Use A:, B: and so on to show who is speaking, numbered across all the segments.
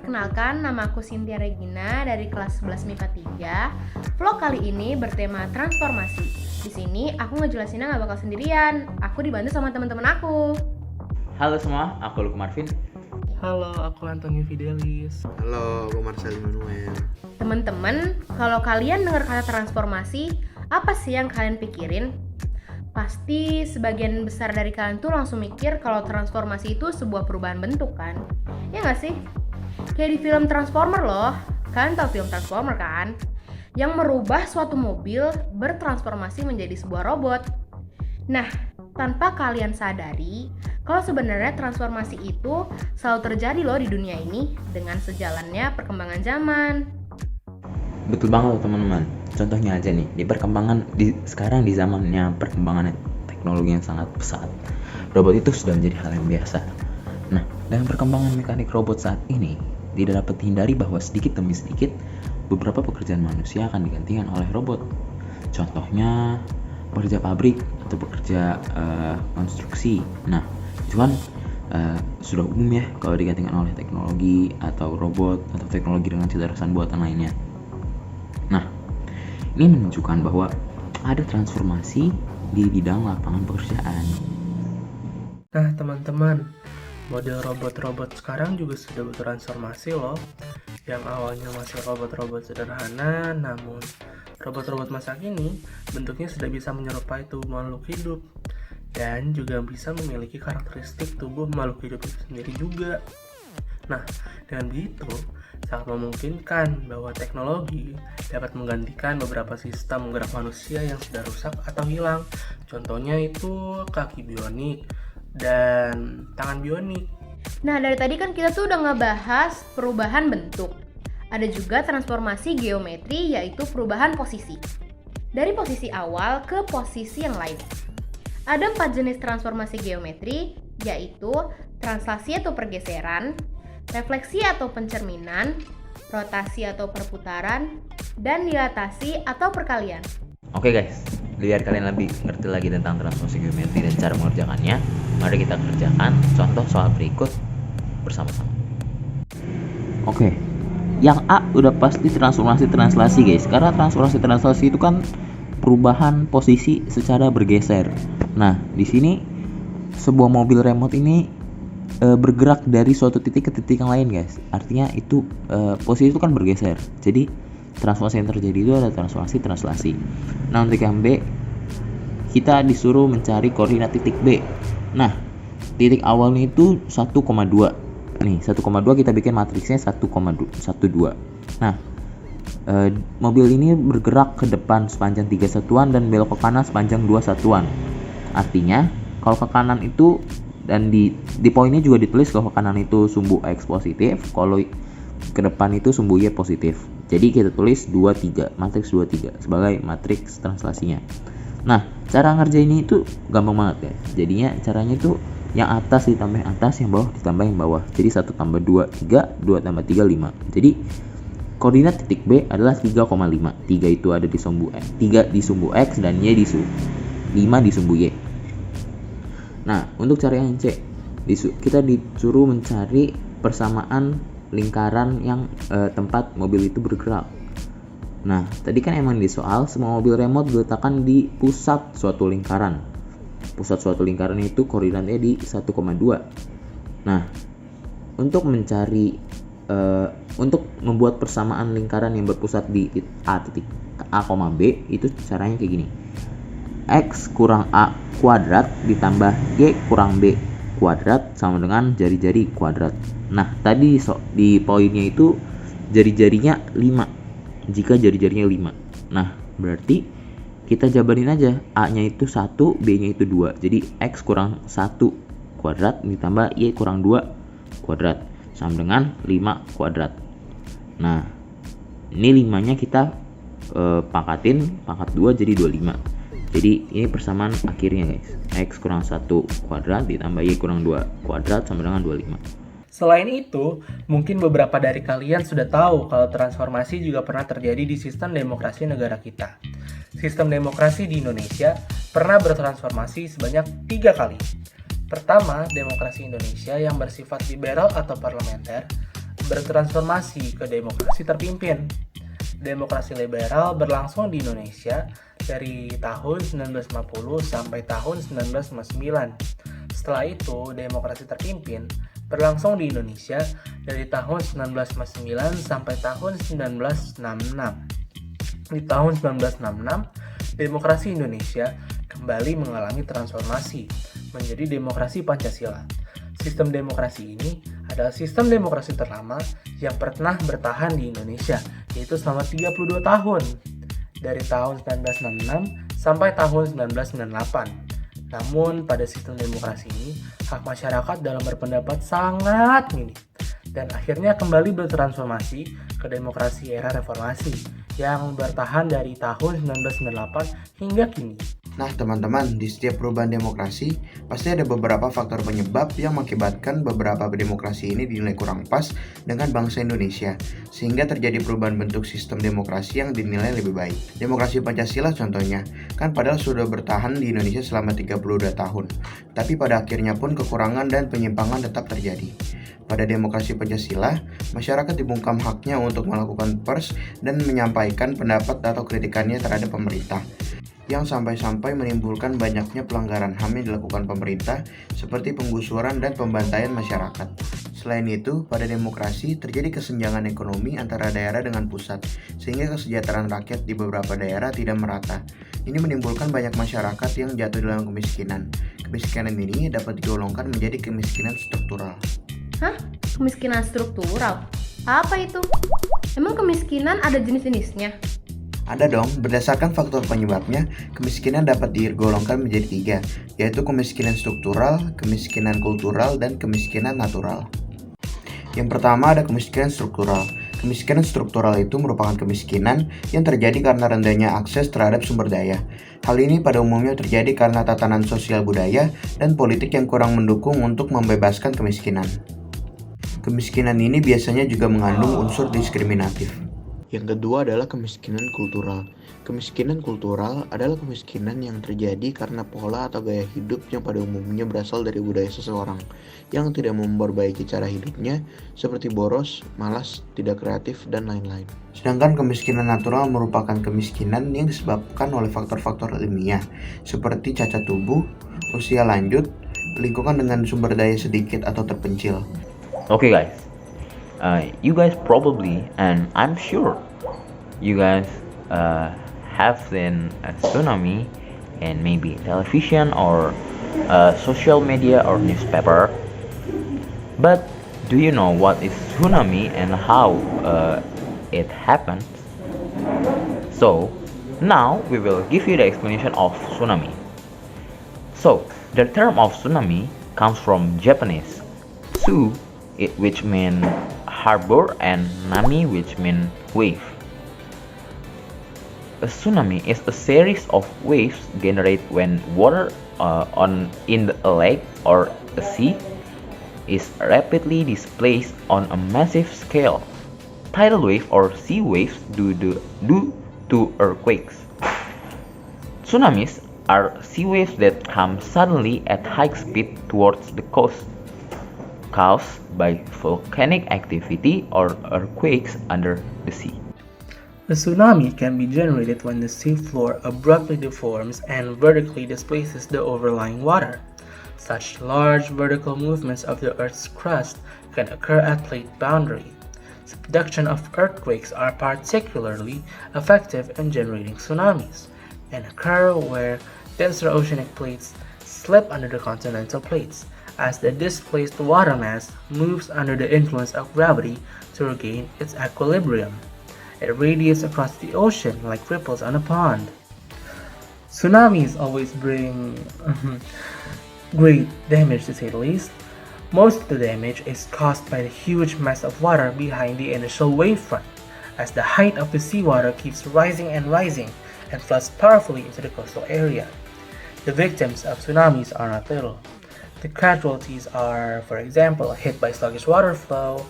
A: Perkenalkan, nama aku Cynthia Regina dari kelas 11 MIPA 3. Vlog kali ini bertema transformasi. Di sini aku ngejelasinnya nggak bakal sendirian. Aku dibantu sama teman-teman aku.
B: Halo semua, aku Luke Marvin.
C: Halo, aku Antonio Fidelis.
D: Halo, aku Marcel Manuel.
A: Teman-teman, kalau kalian dengar kata transformasi, apa sih yang kalian pikirin? Pasti sebagian besar dari kalian tuh langsung mikir kalau transformasi itu sebuah perubahan bentuk kan? Ya nggak sih? Kayak di film Transformer loh. Kalian tahu film Transformer kan? Yang merubah suatu mobil bertransformasi menjadi sebuah robot. Nah, tanpa kalian sadari, kalau sebenarnya transformasi itu selalu terjadi loh di dunia ini dengan sejalannya perkembangan zaman.
B: Betul banget teman-teman. Contohnya aja nih, sekarang di zamannya perkembangan teknologi yang sangat pesat, robot itu sudah menjadi hal yang biasa. Nah, dengan perkembangan mekanik robot saat ini, tidak dapat dihindari bahwa sedikit demi sedikit beberapa pekerjaan manusia akan digantikan oleh robot. Contohnya pekerja pabrik atau pekerja konstruksi. Nah, cuman sudah umum ya kalau digantikan oleh teknologi atau robot atau teknologi dengan kecerdasan buatan lainnya. Nah, ini menunjukkan bahwa ada transformasi di bidang lapangan pekerjaan.
C: Nah, teman-teman, model robot-robot sekarang juga sudah bertransformasi loh. Yang awalnya masih robot-robot sederhana, namun robot-robot masa kini bentuknya sudah bisa menyerupai tubuh makhluk hidup dan juga bisa memiliki karakteristik tubuh makhluk hidup itu sendiri juga. Nah, dengan begitu sangat memungkinkan bahwa teknologi dapat menggantikan beberapa sistem gerak manusia yang sudah rusak atau hilang. Contohnya itu kaki bionik dan tangan bionik.
A: Nah, dari tadi kan kita tuh udah ngebahas perubahan bentuk. Ada juga transformasi geometri, yaitu perubahan posisi. Dari posisi awal ke posisi yang lain. Ada 4 jenis transformasi geometri, yaitu translasi atau pergeseran, refleksi atau pencerminan, rotasi atau perputaran, dan dilatasi atau perkalian.
B: Oke guys, biar kalian lebih ngerti lagi tentang transformasi geometri dan cara mengerjakannya, mari kita kerjakan contoh soal berikut bersama-sama. Oke, yang A udah pasti transformasi translasi guys, karena transformasi translasi itu kan perubahan posisi secara bergeser. Nah, di sini sebuah mobil remote ini bergerak dari suatu titik ke titik yang lain guys. Artinya itu posisi itu kan bergeser. Jadi transformasi yang terjadi itu adalah transformasi translasi. Nah, untuk yang B, kita disuruh mencari koordinat titik B. Nah, titik awalnya itu 1,2. Nih, 1,2 kita bikin matriksnya 1,12. Nah, mobil ini bergerak ke depan sepanjang 3 satuan dan belok ke kanan sepanjang 2 satuan. Artinya, kalau ke kanan itu dan di poinnya juga ditulis kalau ke kanan itu sumbu X positif, kalau ke depan itu sumbu Y positif. Jadi kita tulis 23, matriks 23 sebagai matriks translasinya. Nah, cara ngerjain ini itu gampang banget ya. Jadinya caranya itu yang atas ditambah yang atas, yang bawah ditambah yang bawah. Jadi 1 tambah 2, 3, 2 tambah 3, 5. Jadi koordinat titik B adalah 3,5. 3 itu ada di sumbu X, 3 di sumbu X dan Y di 5 di sumbu Y. Nah, untuk cara yang C, kita disuruh mencari persamaan lingkaran yang tempat mobil itu bergerak. Nah, tadi kan emang di soal semua mobil remote diletakkan di pusat suatu lingkaran. Pusat suatu lingkaran itu koordinatnya di 1,2. Nah, untuk membuat persamaan lingkaran yang berpusat di titik A, B itu caranya kayak gini. X kurang A kuadrat ditambah Y kurang B kuadrat sama dengan jari-jari kuadrat. Nah, tadi di poinnya itu jari-jarinya 5. Jika jari-jarinya 5. Nah, berarti kita jabarin aja. A-nya itu 1, B-nya itu 2. Jadi X kurang 1 kuadrat ditambah Y kurang 2 kuadrat sama dengan 5 kuadrat. Nah, ini 5-nya kita pangkat 2 jadi 25. Jadi ini persamaan akhirnya guys. X kurang 1 kuadrat ditambah Y kurang 2 kuadrat sama dengan 25.
C: Selain itu, mungkin beberapa dari kalian sudah tahu kalau transformasi juga pernah terjadi di sistem demokrasi negara kita. Sistem demokrasi di Indonesia pernah bertransformasi sebanyak 3 kali. Pertama, demokrasi Indonesia yang bersifat liberal atau parlementer bertransformasi ke demokrasi terpimpin. Demokrasi liberal berlangsung di Indonesia dari tahun 1950 sampai tahun 1959. Setelah itu, demokrasi terpimpin berlangsung di Indonesia dari tahun 1959 sampai tahun 1966. Di tahun 1966, demokrasi Indonesia kembali mengalami transformasi menjadi demokrasi Pancasila. Sistem demokrasi ini adalah sistem demokrasi terlama yang pernah bertahan di Indonesia, yaitu selama 32 tahun, dari tahun 1966 sampai tahun 1998. Namun, pada sistem demokrasi ini, hak masyarakat dalam berpendapat sangat minim, dan akhirnya kembali bertransformasi ke demokrasi era reformasi yang bertahan dari tahun 1998 hingga kini.
D: Nah teman-teman, di setiap perubahan demokrasi pasti ada beberapa faktor penyebab yang mengakibatkan beberapa demokrasi ini dinilai kurang pas dengan bangsa Indonesia, sehingga terjadi perubahan bentuk sistem demokrasi yang dinilai lebih baik. Demokrasi Pancasila contohnya, kan padahal sudah bertahan di Indonesia selama 32 tahun, tapi pada akhirnya pun kekurangan dan penyimpangan tetap terjadi. Pada demokrasi Pancasila, masyarakat dibungkam haknya untuk melakukan pers dan menyampaikan pendapat atau kritikannya terhadap pemerintah, yang sampai-sampai menimbulkan banyaknya pelanggaran HAM yang dilakukan pemerintah seperti penggusuran dan pembantaian masyarakat. Selain itu, pada demokrasi terjadi kesenjangan ekonomi antara daerah dengan pusat, sehingga kesejahteraan rakyat di beberapa daerah tidak merata. Ini menimbulkan banyak masyarakat yang jatuh dalam kemiskinan. Kemiskinan ini dapat digolongkan menjadi kemiskinan struktural.
A: Hah? Kemiskinan struktural? Apa itu? Emang kemiskinan ada jenis-jenisnya?
D: Ada dong, berdasarkan faktor penyebabnya, kemiskinan dapat digolongkan menjadi 3, yaitu kemiskinan struktural, kemiskinan kultural, dan kemiskinan natural. Yang pertama ada kemiskinan struktural. Kemiskinan struktural itu merupakan kemiskinan yang terjadi karena rendahnya akses terhadap sumber daya. Hal ini pada umumnya terjadi karena tatanan sosial budaya dan politik yang kurang mendukung untuk membebaskan kemiskinan. Kemiskinan ini biasanya juga mengandung unsur diskriminatif. Yang kedua adalah kemiskinan kultural. Kemiskinan kultural adalah kemiskinan yang terjadi karena pola atau gaya hidup yang pada umumnya berasal dari budaya seseorang yang tidak memperbaiki cara hidupnya, seperti boros, malas, tidak kreatif, dan lain-lain. Sedangkan kemiskinan natural merupakan kemiskinan yang disebabkan oleh faktor-faktor ilmiah seperti cacat tubuh, usia lanjut, lingkungan dengan sumber daya sedikit atau terpencil.
B: Okay guys, you guys probably, and I'm sure you guys have seen a tsunami in maybe television or social media or newspaper. But do you know what is tsunami and how it happens? So now we will give you the explanation of tsunami. So the term of tsunami comes from Japanese "tsu", which mean harbor, and "nami", which mean wave. A tsunami is a series of waves generated when water in a lake or a sea is rapidly displaced on a massive scale. Tidal wave or sea waves due to earthquakes. Tsunamis are sea waves that come suddenly at high speed towards the coast, caused by volcanic activity or earthquakes under the sea.
C: A tsunami can be generated when the seafloor abruptly deforms and vertically displaces the overlying water. Such large vertical movements of the Earth's crust can occur at plate boundary. Subduction of earthquakes are particularly effective in generating tsunamis, and occur where denser oceanic plates slip under the continental plates, as the displaced water mass moves under the influence of gravity to regain its equilibrium. It radiates across the ocean like ripples on a pond. Tsunamis always bring great damage, to say the least. Most of the damage is caused by the huge mass of water behind the initial wavefront, as the height of the seawater keeps rising and floods powerfully into the coastal area. The victims of tsunamis are not little. The casualties are, for example, hit by sluggish water flow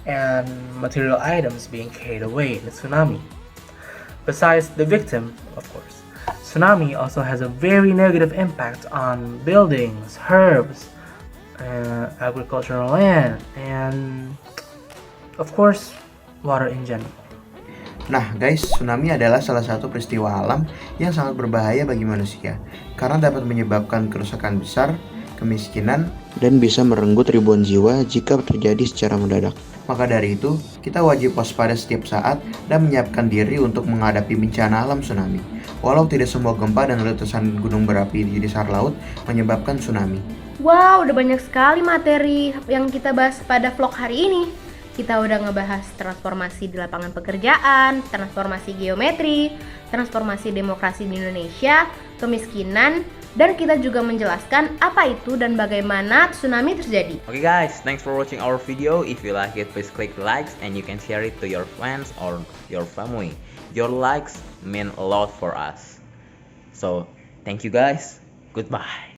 C: and material items being carried away in the tsunami. Besides the victim, of course, tsunami also has a very negative impact on buildings, herbs, agricultural land, and of course, water in general.
D: Nah guys, tsunami adalah salah satu peristiwa alam yang sangat berbahaya bagi manusia karena dapat menyebabkan kerusakan besar, kemiskinan, dan bisa merenggut ribuan jiwa jika terjadi secara mendadak. Maka dari itu, kita wajib waspada setiap saat dan menyiapkan diri untuk menghadapi bencana alam tsunami. Walau tidak semua gempa dan letusan gunung berapi di dasar laut menyebabkan tsunami.
A: Wow, udah banyak sekali materi yang kita bahas pada vlog hari ini. Kita udah ngebahas transformasi di lapangan pekerjaan, transformasi geometri, transformasi demokrasi di Indonesia, kemiskinan, dan kita juga menjelaskan apa itu dan bagaimana tsunami terjadi.
B: Okay guys, thanks for watching our video. If you like it, please click likes and you can share it to your friends or your family. Your likes mean a lot for us. So, thank you guys. Goodbye.